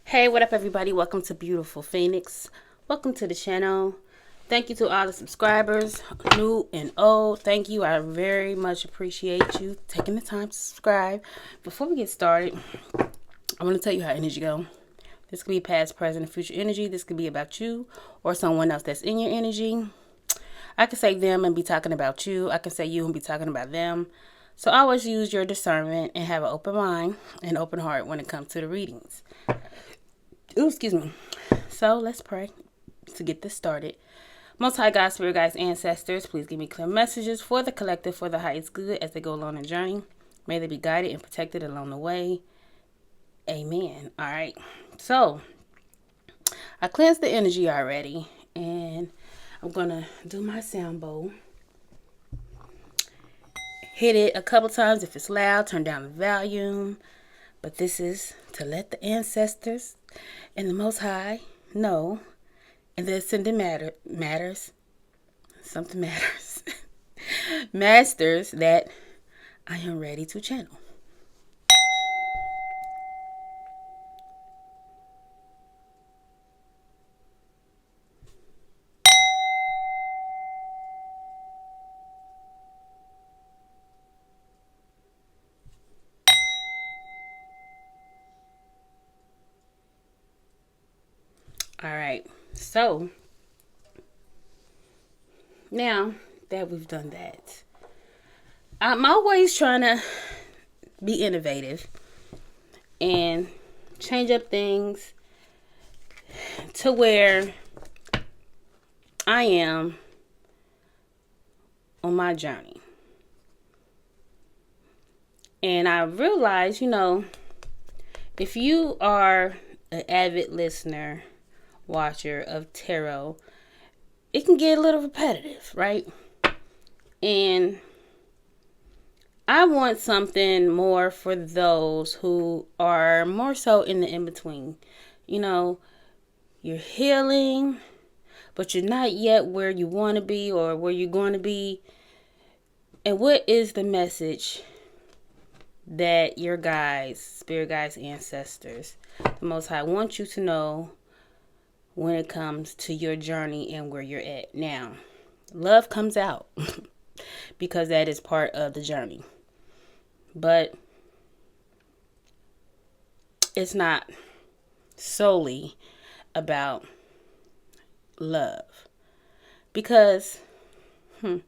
Hey, what up, everybody? Welcome to Beautiful Phoenix. Welcome to the channel. Thank you to all the subscribers, new and old. Thank you. I very much appreciate you taking the time to subscribe. Before we get started, I want to tell you how energy go. This could be past, present, and future energy. This could be about you or someone else that's in your energy. I could say them and be talking about you. I can say you and be talking about them. So always use your discernment and have an open mind and open heart when it comes to the readings. Ooh, excuse me. So let's pray to get this started. Most High God, Spirit Guides, Ancestors, please give me clear messages for the collective, for the highest good as they go along the journey. May they be guided and protected along the way. Amen. All right. So I cleansed the energy already, and I'm going to do my sound bowl. Hit it a couple times. If it's loud, turn down the volume. But this is to let the ancestors and the Most High know, and the ascending matters, something matters, masters, that I am ready to channel. All right, so now that we've done that, I'm always trying to be innovative and change up things to where I am on my journey. And I realize, if you are an avid listener, watcher of tarot, it can get a little repetitive, right? And I want something more for those who are more so in the in-between. You're healing, but you're not yet where you want to be or where you're going to be. And what is the message that your guides, spirit guides, ancestors, the Most High, want you to know when it comes to your journey and where you're at now? Love comes out because that is part of the journey. But it's not solely about love. Because, and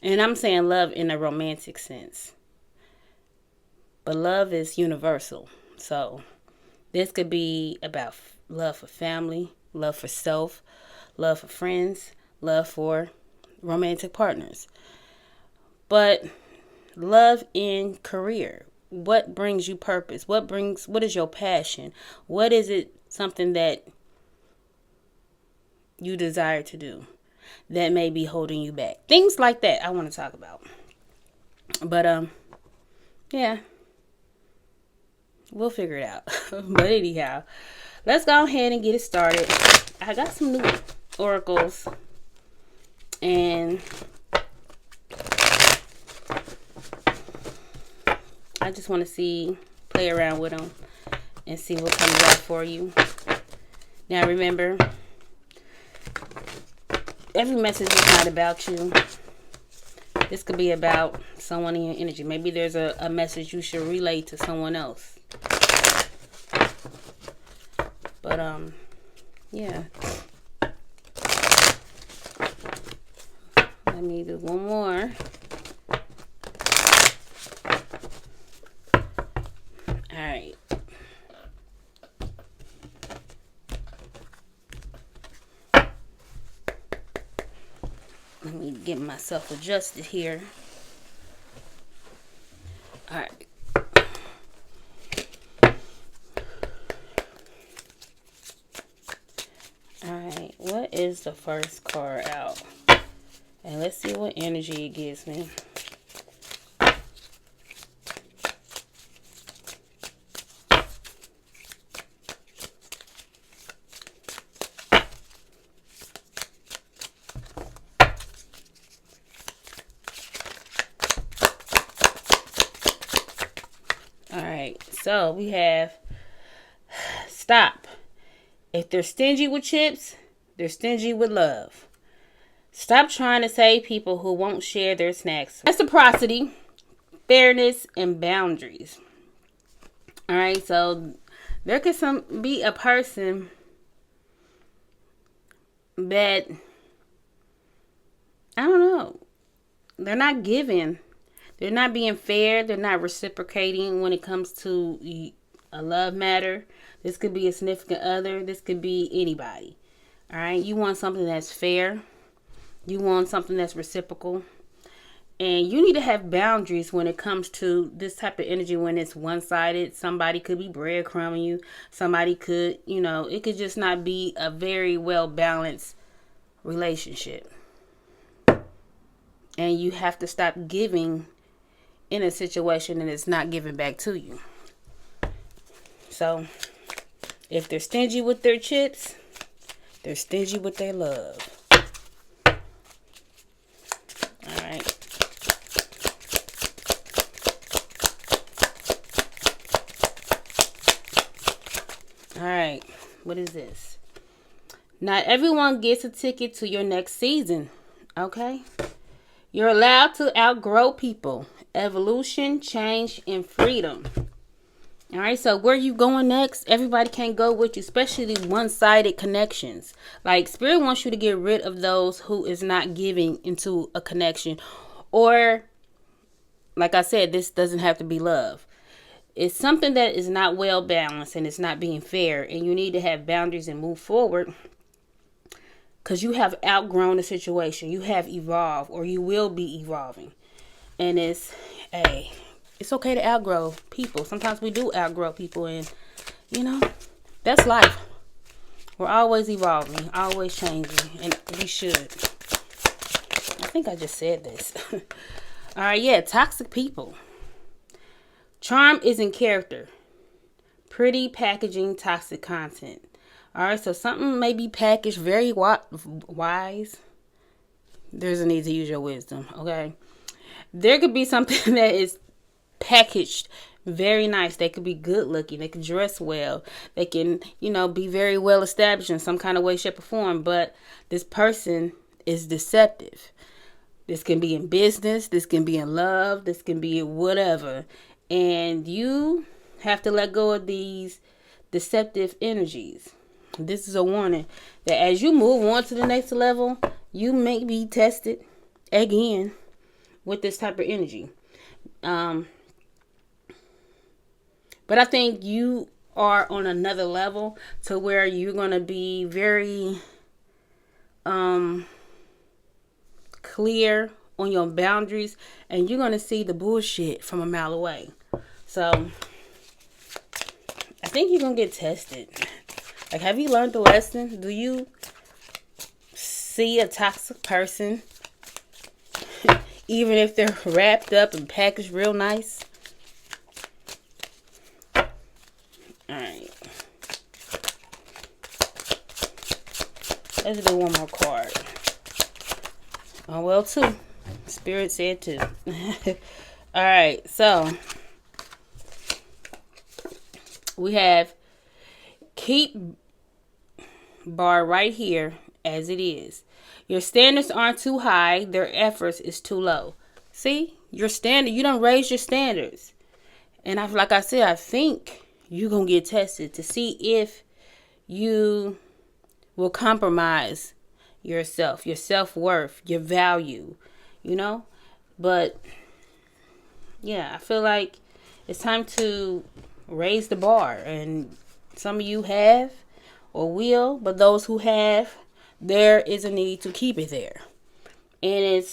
I'm saying love in a romantic sense, but love is universal. So this could be about love for family, love for self, love for friends, love for romantic partners. But love in career. What brings you purpose? What is your passion? What is it, something that you desire to do that may be holding you back? Things like that I want to talk about. But yeah, we'll figure it out. But anyhow, let's go ahead and get it started. I got some new oracles, and I just want to play around with them and see what comes out for you. Now remember, every message is not about you. This could be about someone in your energy. Maybe there's a message you should relay to someone else. But yeah. Let me do one more. Alright. Let me get myself adjusted here. Alright. Alright, what is the first card out? And let's see what energy it gives me. Alright, so we have Stop. If they're stingy with chips, they're stingy with love. Stop trying to save people who won't share their snacks. Reciprocity, fairness, and boundaries. All right, so there could be a person that, I don't know, they're not giving. They're not being fair. They're not reciprocating when it comes to a love matter. This could be a significant other. This could be anybody. All right, you want something that's fair. You want something that's reciprocal. And you need to have boundaries when it comes to this type of energy when it's one-sided. Somebody could be breadcrumbing you. Somebody could, it could just not be a very well-balanced relationship. And you have to stop giving in a situation and it's not giving back to you. So, if they're stingy with their chips, they're stingy with their love. Alright. Alright. What is this? Not everyone gets a ticket to your next season. Okay? You're allowed to outgrow people. Evolution, change, and freedom. Alright, so where you going next? Everybody can't go with you, especially one-sided connections. Like, Spirit wants you to get rid of those who is not giving into a connection. Or, like I said, this doesn't have to be love. It's something that is not well balanced and it's not being fair. And you need to have boundaries and move forward. Because you have outgrown the situation. You have evolved or you will be evolving. And it's okay to outgrow people. Sometimes we do outgrow people and, that's life. We're always evolving, always changing, and we should. I think I just said this. All right, yeah, toxic people. Charm isn't character. Pretty packaging, toxic content. All right, so something may be packaged very wise. There's a need to use your wisdom, okay? There could be something that is packaged very nice. They could be good looking. They can dress well. They can, be very well established in some kind of way, shape, or form. But this person is deceptive. This can be in business. This can be in love. This can be in whatever. And you have to let go of these deceptive energies. This is a warning that as you move on to the next level, you may be tested again with this type of energy. But I think you are on another level to where you're going to be very clear on your boundaries and you're going to see the bullshit from a mile away. So I think you're going to get tested. Like, have you learned the lesson? Do you see a toxic person even if they're wrapped up and packaged real nice? Alright. Let's do one more card. Oh, well, two. Spirit said two. Alright, so we have keep bar right here as it is. Your standards aren't too high. Their efforts is too low. See? Your standard. You don't raise your standards. And like I said, I think you're going to get tested to see if you will compromise yourself, your self-worth, your value, But, yeah, I feel like it's time to raise the bar. And some of you have or will, but those who have, there is a need to keep it there. And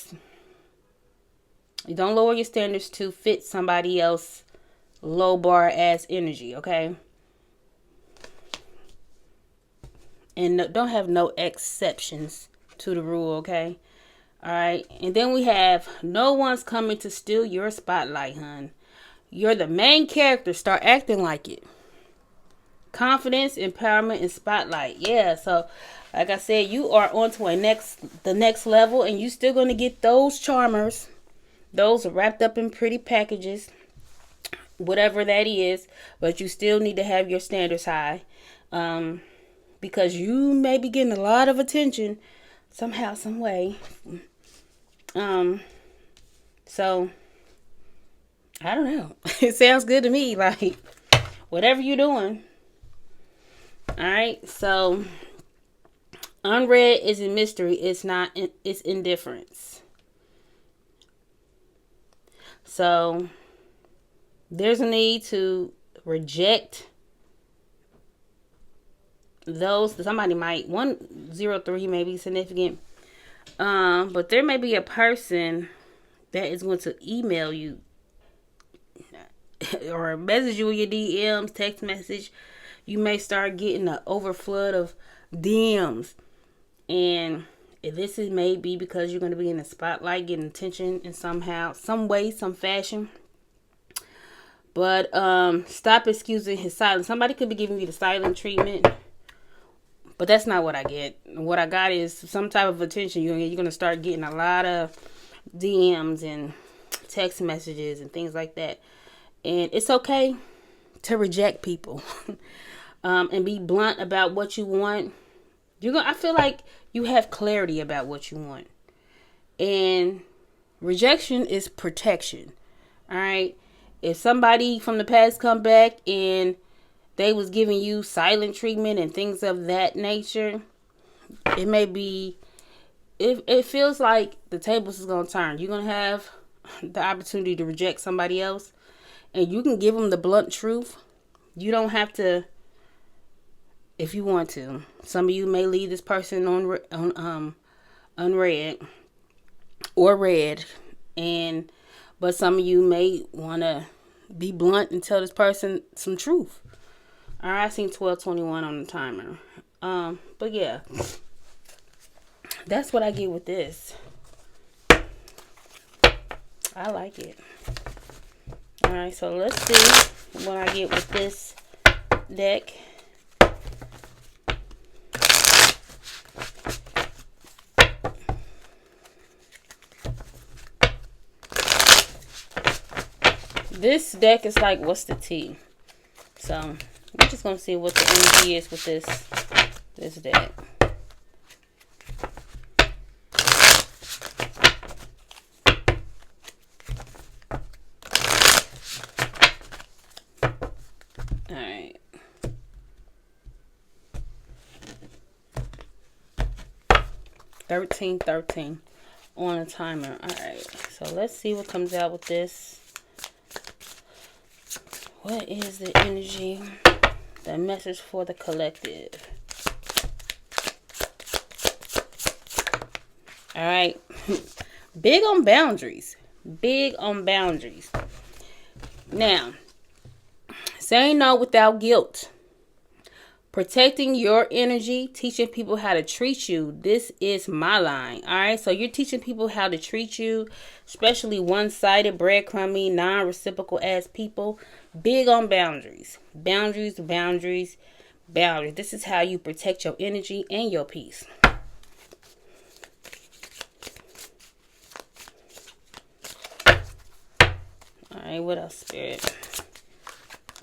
you don't lower your standards to fit somebody else low bar ass energy, okay? And don't have no exceptions to the rule, okay? Alright, and then we have no one's coming to steal your spotlight, hun. You're the main character. Start acting like it. Confidence, empowerment, and spotlight. Yeah, so like I said, you are on to the next level, and you still going to get those charmers. Those are wrapped up in pretty packages, whatever that is, but you still need to have your standards high. Because you may be getting a lot of attention somehow, some way. So I don't know. It sounds good to me. Like, whatever you're doing. Alright, so unread isn't mystery. It's not, it's indifference. So there's a need to reject those. Somebody might, 103 may be significant. But there may be a person that is going to email you or message you in your DMs, text message. You may start getting an overflood of DMs. And this is maybe because you're going to be in the spotlight, getting attention in somehow, some way, some fashion. But stop excusing his silence. Somebody could be giving you the silent treatment. But that's not what I get. What I got is some type of attention. You're going to start getting a lot of DMs and text messages and things like that. And it's okay to reject people and be blunt about what you want. I feel like you have clarity about what you want. And rejection is protection. All right. If somebody from the past come back and they was giving you silent treatment and things of that nature, it may be, it feels like the tables is going to turn. You're going to have the opportunity to reject somebody else, and you can give them the blunt truth. You don't have to, if you want to. Some of you may leave this person on unread or read, but some of you may want to be blunt and tell this person some truth. All right, I seen 12:21 on the timer. But yeah, that's what I get with this. I like it. All right, so let's see what I get with this deck. This deck is like, what's the tea? So we're just gonna see what the energy is with this deck. All right. $13 on a timer. All right. So let's see what comes out with this. What is the energy? The message for the collective. All right. Big on boundaries. Big on boundaries. Now, saying no without guilt. Protecting your energy. Teaching people how to treat you. This is my line. All right. So you're teaching people how to treat you. Especially one-sided, breadcrumby, non-reciprocal ass people. Big on boundaries. Boundaries. This is how you protect your energy and your peace. Alright, what else, Spirit?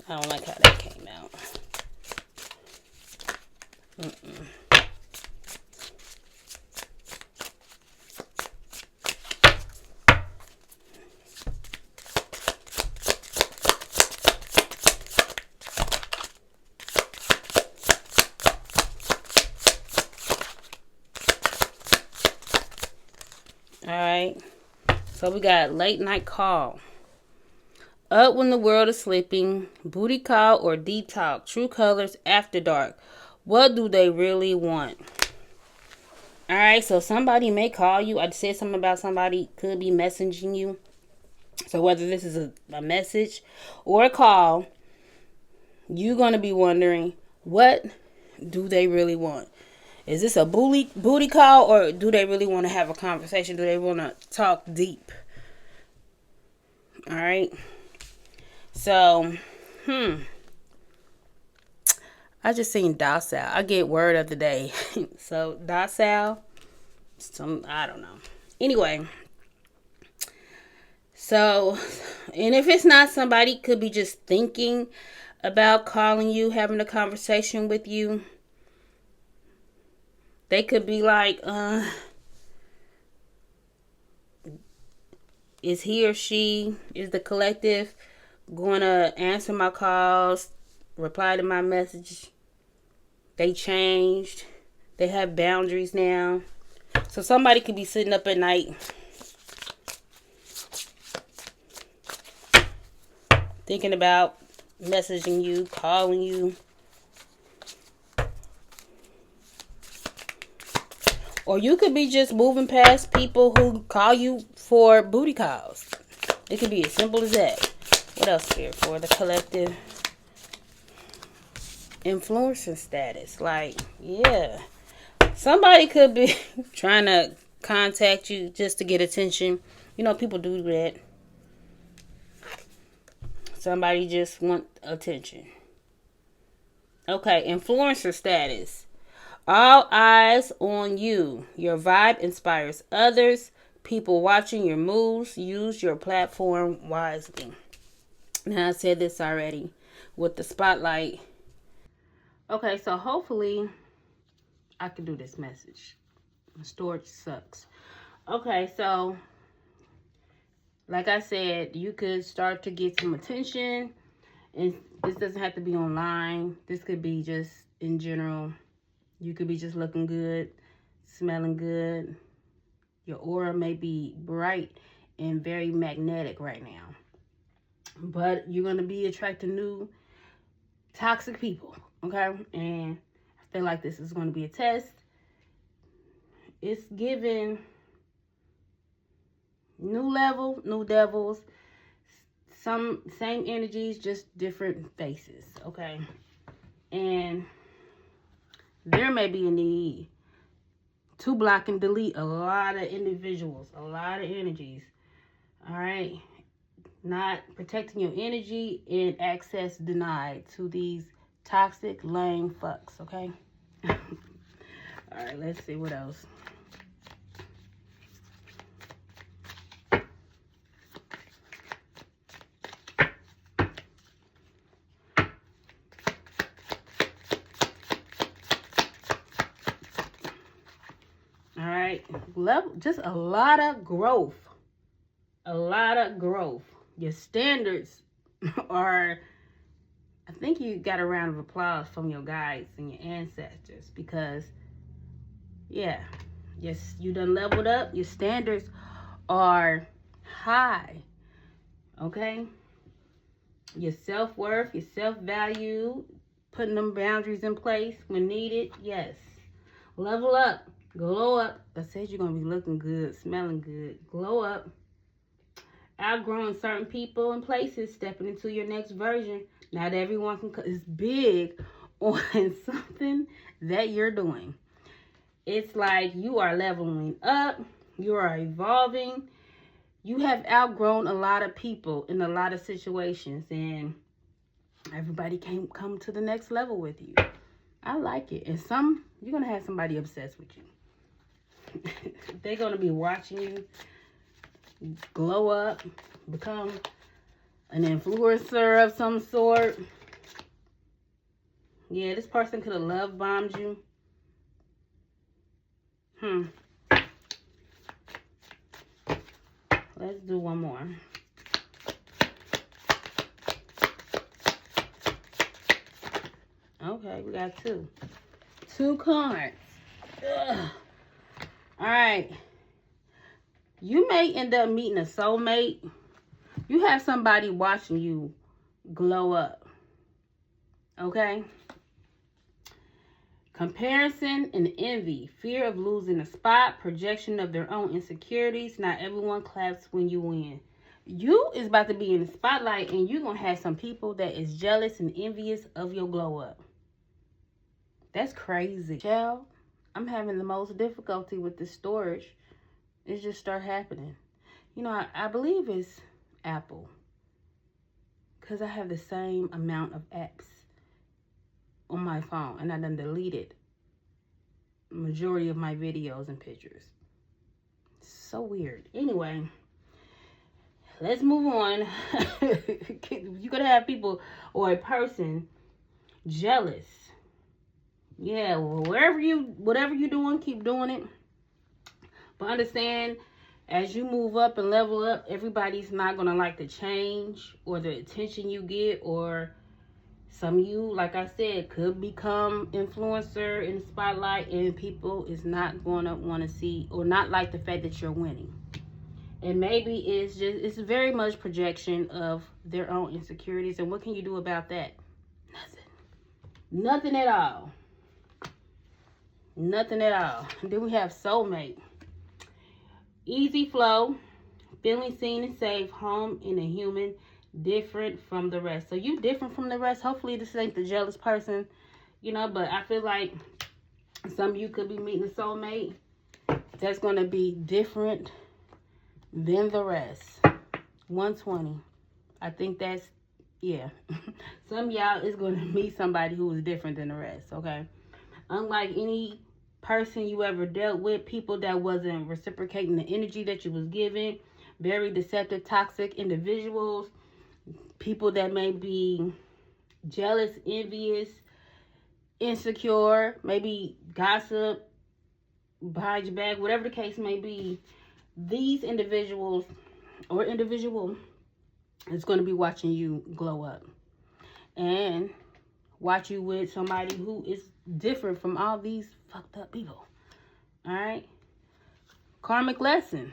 I don't like how that came out. Alright, so we got late night call. Up when the world is sleeping. Booty call or deep talk. True colors after dark. What do they really want? Alright, so somebody may call you. I said something about somebody could be messaging you. So whether this is a message or a call, you're going to be wondering, what do they really want? Is this a booty call, or do they really want to have a conversation? Do they want to talk deep? All right. So, I just seen docile. I get word of the day. So, docile. I don't know. Anyway. So, and if it's not somebody, could be just thinking about calling you, having a conversation with you. They could be like, is he or she, is the collective going to answer my calls, reply to my message? They changed. They have boundaries now. So somebody could be sitting up at night thinking about messaging you, calling you. Or you could be just moving past people who call you for booty calls. It could be as simple as that. What else here for the collective? Influencer status. Like, yeah. Somebody could be trying to contact you just to get attention. You know, people do that. Somebody just want attention. Okay, influencer status. All eyes on you. Your vibe inspires others. People watching your moves. Use your platform wisely. Now, I said this already with the spotlight. Okay, so hopefully I can do this message. Storage sucks. Okay, so like I said, you could start to get some attention. And this doesn't have to be online. This could be just in general. You could be just looking good, smelling good. Your aura may be bright and very magnetic right now. But you're going to be attracting new toxic people, okay? And I feel like this is going to be a test. It's giving new level, new devils, some same energies, just different faces, okay? And there may be a need to block and delete a lot of individuals, a lot of energies, all right? Not protecting your energy and access denied to these toxic, lame fucks, okay? All right, let's see what else. All right, just a lot of growth. A lot of growth. Your standards are, I think you got a round of applause from your guides and your ancestors because, yeah, yes, you done leveled up. Your standards are high, okay? Your self-worth, your self-value, putting them boundaries in place when needed, yes. Level up, glow up. I said you're going to be looking good, smelling good. Glow up. Outgrowing certain people and places, stepping into your next version. Not everyone is big on something that you're doing. It's like you are leveling up. You are evolving. You have outgrown a lot of people in a lot of situations. And everybody can come to the next level with you. I like it. And you're going to have somebody obsessed with you. They're going to be watching you glow up, become an influencer of some sort. Yeah, this person could have love bombed you. Let's do one more. Okay, we got two cards. Ugh. All right. You may end up meeting a soulmate. You have somebody watching you glow up. Okay? Comparison and envy. Fear of losing a spot. Projection of their own insecurities. Not everyone claps when you win. You is about to be in the spotlight and you're going to have some people that is jealous and envious of your glow up. That's crazy. Child, I'm having the most difficulty with this storage. It just start happening. You know, I believe it's Apple. Because I have the same amount of apps on my phone. And I done deleted majority of my videos and pictures. So weird. Anyway, let's move on. You're gonna have people or a person jealous. Yeah, well, whatever you're doing, keep doing it. But understand, as you move up and level up, everybody's not gonna like the change or the attention you get, or some of you, like I said, could become influencer in the spotlight, and people is not gonna want to see or not like the fact that you're winning. And maybe it's very much projection of their own insecurities. And what can you do about that? Nothing at all. Nothing at all. Then we have soulmate. Easy flow, feeling seen and safe, home in a human, different from the rest. So you different from the rest. Hopefully this ain't the jealous person, but I feel like some of you could be meeting a soulmate that's going to be different than the rest. 120. I think that's, yeah. Some of y'all is going to meet somebody who is different than the rest, okay? Unlike any person you ever dealt with, people that wasn't reciprocating the energy that you was giving, very deceptive, toxic individuals, people that may be jealous, envious, insecure, maybe gossip behind your back, whatever the case may be. These individuals or individual is going to be watching you glow up and watch you with somebody who is different from all these fucked up people. All right? Karmic lesson.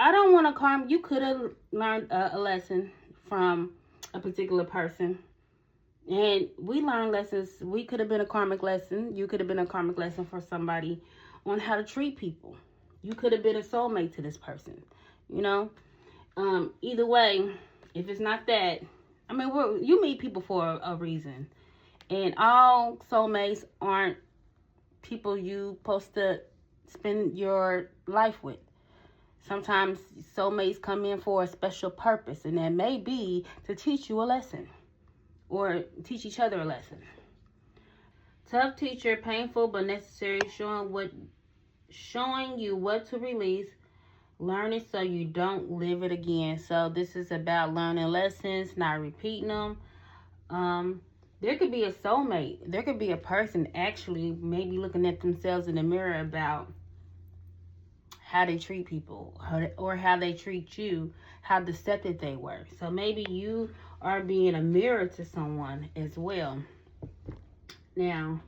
I don't want to you could have learned a lesson from a particular person. And we learn lessons. We could have been a karmic lesson. You could have been a karmic lesson for somebody on how to treat people. You could have been a soulmate to this person. Either way, if it's not that, you meet people for a reason. And all soulmates aren't people you supposed to spend your life with. Sometimes soulmates come in for a special purpose, and that may be to teach you a lesson or teach each other a lesson. Tough teacher, painful but necessary, showing you what to release, learn it so you don't live it again. So this is about learning lessons, not repeating them. There could be a soulmate. There could be a person actually maybe looking at themselves in the mirror about how they treat people or how they treat you, how deceptive they were. So maybe you are being a mirror to someone as well. Now,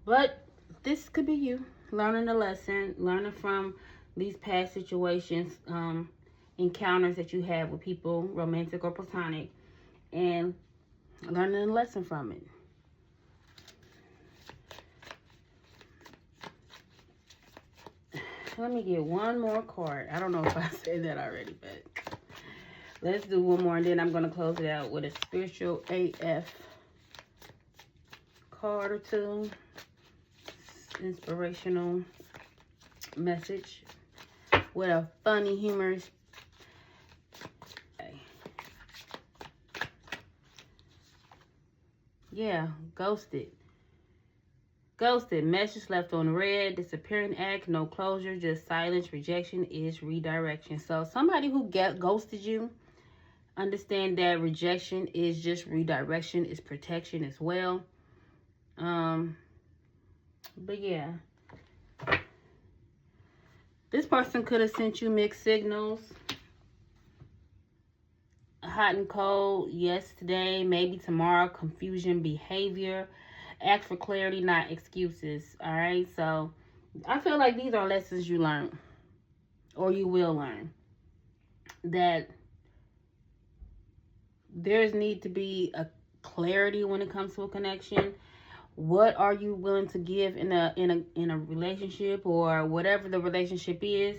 but this could be you learning a lesson, learning from these past situations, encounters that you have with people, romantic or platonic, and learning a lesson from it. Let me get one more card. I don't know if I said that already, but let's do one more, and then I'm going to close it out with a spiritual AF card or two. Inspirational message with a funny, humorous. Yeah, ghosted. Ghosted. Message left on red. Disappearing act. No closure. Just silence. Rejection is redirection. So somebody who ghosted you, understand that rejection is just redirection. It's protection as well. But yeah. This person could have sent you mixed signals. Hot and cold. Yes, today. Maybe tomorrow. Confusion. Behavior. Ask for clarity, not excuses. All right. So I feel like these are lessons you learn or you will learn. That there's need to be a clarity when it comes to a connection. What are you willing to give in a relationship or whatever the relationship is?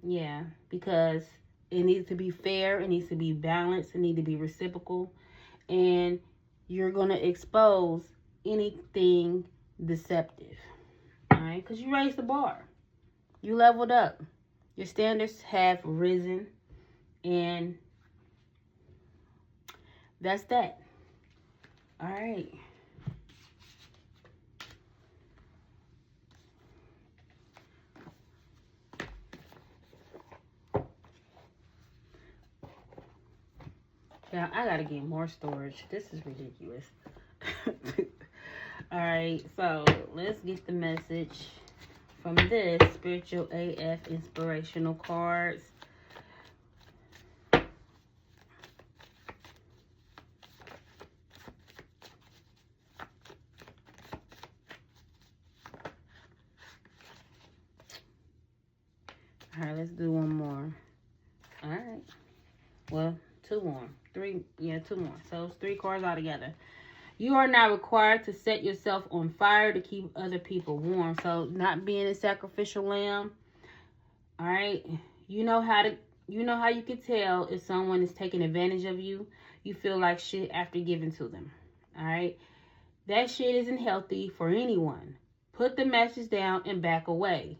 Yeah, because it needs to be fair. It needs to be balanced. It needs to be reciprocal. And you're going to expose anything deceptive. All right? Because you raised the bar. You leveled up. Your standards have risen. And that's that. All right. Yeah, I gotta get more storage. This is ridiculous. All right, so let's get the message from this Spiritual AF Inspirational Cards. All right, let's do one more. All right. Well, two more. Three. Yeah, two more. So it's 3 cards altogether. You are not required to set yourself on fire to keep other people warm. So not being a sacrificial lamb. All right. You know how you can tell if someone is taking advantage of you. You feel like shit after giving to them. All right. That shit isn't healthy for anyone. Put the matches down and back away.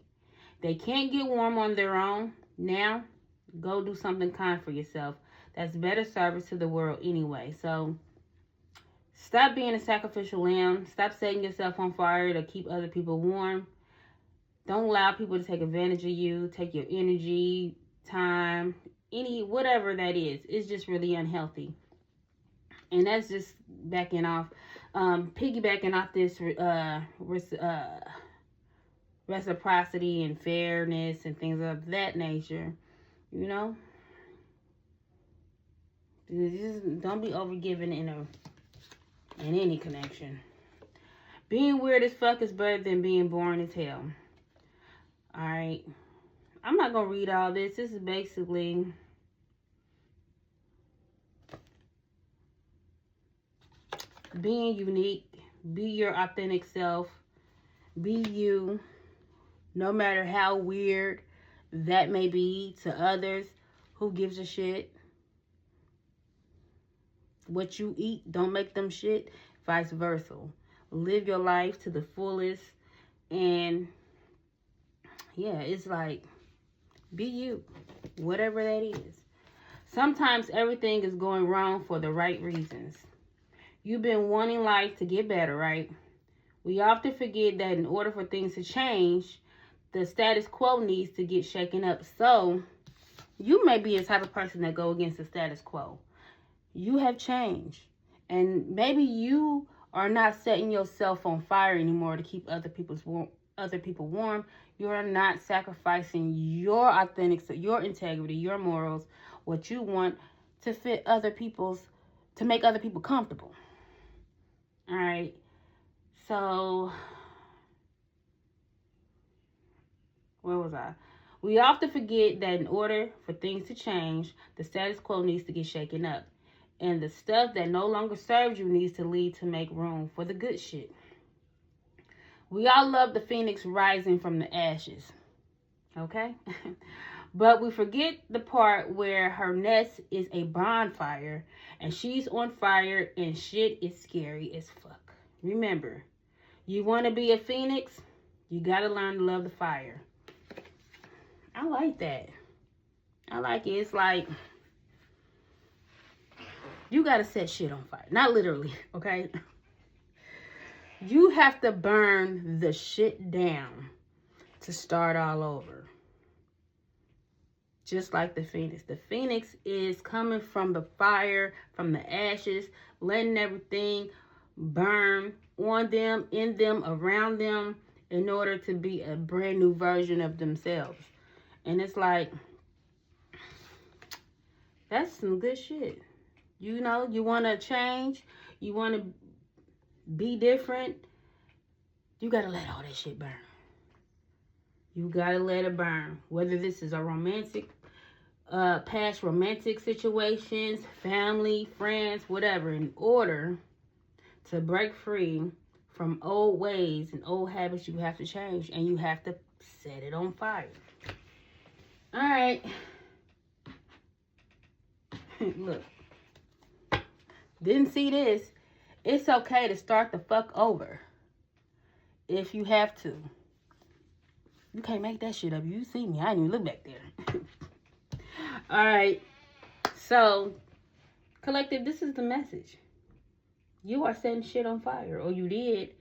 They can't get warm on their own. Now, go do something kind for yourself. That's better service to the world anyway. So, stop being a sacrificial lamb. Stop setting yourself on fire to keep other people warm. Don't allow people to take advantage of you, take your energy, time, whatever that is. It's just really unhealthy. And that's just piggybacking off this reciprocity and fairness and things of that nature. You know, just don't be overgiving in any connection. Being weird as fuck is better than being boring as hell. All right, I'm not gonna read all this. This is basically being unique. Be your authentic self. Be you, no matter how weird that may be to others. Who gives a shit? What you eat, don't make them shit. Vice versa. Live your life to the fullest. And yeah, it's like, be you, whatever that is. Sometimes everything is going wrong for the right reasons. You've been wanting life to get better, right? We often forget that in order for things to change, the status quo needs to get shaken up. So, you may be a type of person that go against the status quo. You have changed. And maybe you are not setting yourself on fire anymore to keep other people warm. You are not sacrificing your your integrity, your morals, what you want to fit to make other people comfortable. All right. So, where was I? We often forget that in order for things to change, the status quo needs to get shaken up. And the stuff that no longer serves you needs to leave to make room for the good shit. We all love the phoenix rising from the ashes. Okay? But we forget the part where her nest is a bonfire and she's on fire and shit is scary as fuck. Remember, you want to be a phoenix? You got to learn to love the fire. I like that. I like it. It's like, you got to set shit on fire. Not literally, okay? You have to burn the shit down to start all over. Just like the phoenix. The phoenix is coming from the fire, from the ashes, letting everything burn on them, in them, around them, in order to be a brand new version of themselves. And it's like, that's some good shit. You know, you want to change, you want to be different, you got to let all that shit burn. You got to let it burn. Whether this is a past romantic situations, family, friends, whatever, in order to break free from old ways and old habits, you have to change and you have to set it on fire. All right. Look. Didn't see this. It's okay to start the fuck over. If you have to. You can't make that shit up. You see me. I didn't even look back there. All right. So, collective, this is the message. You are setting shit on fire. Or you did.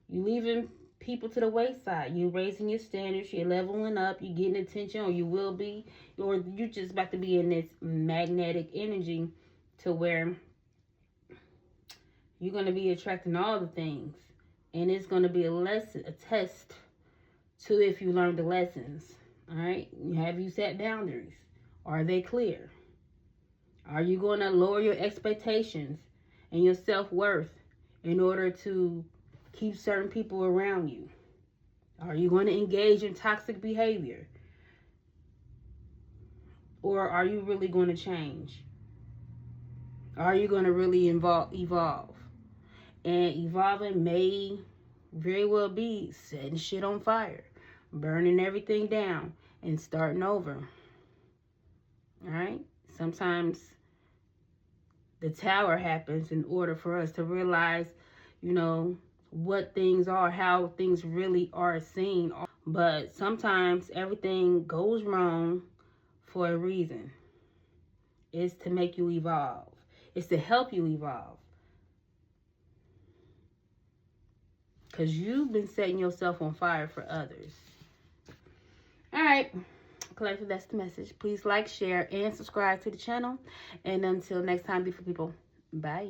You leaving people to the wayside. You raising your standards. You're leveling up. You getting attention. Or you will be. Or you just about to be in this magnetic energy to where you're going to be attracting all the things. And it's going to be a test to if you learned the lessons. All right? Have you set boundaries? Are they clear? Are you going to lower your expectations and your self-worth in order to keep certain people around you? Are you going to engage in toxic behavior? Or are you really going to change? Are you going to really evolve? And evolving may very well be setting shit on fire, burning everything down, and starting over. All right? Sometimes the tower happens in order for us to realize, you know, what things are, how things really are seen. But sometimes everything goes wrong for a reason. It's to make you evolve. It's to help you evolve. Because you've been setting yourself on fire for others. All right. Collective, that's the message. Please like, share, and subscribe to the channel. And until next time, beautiful people, bye.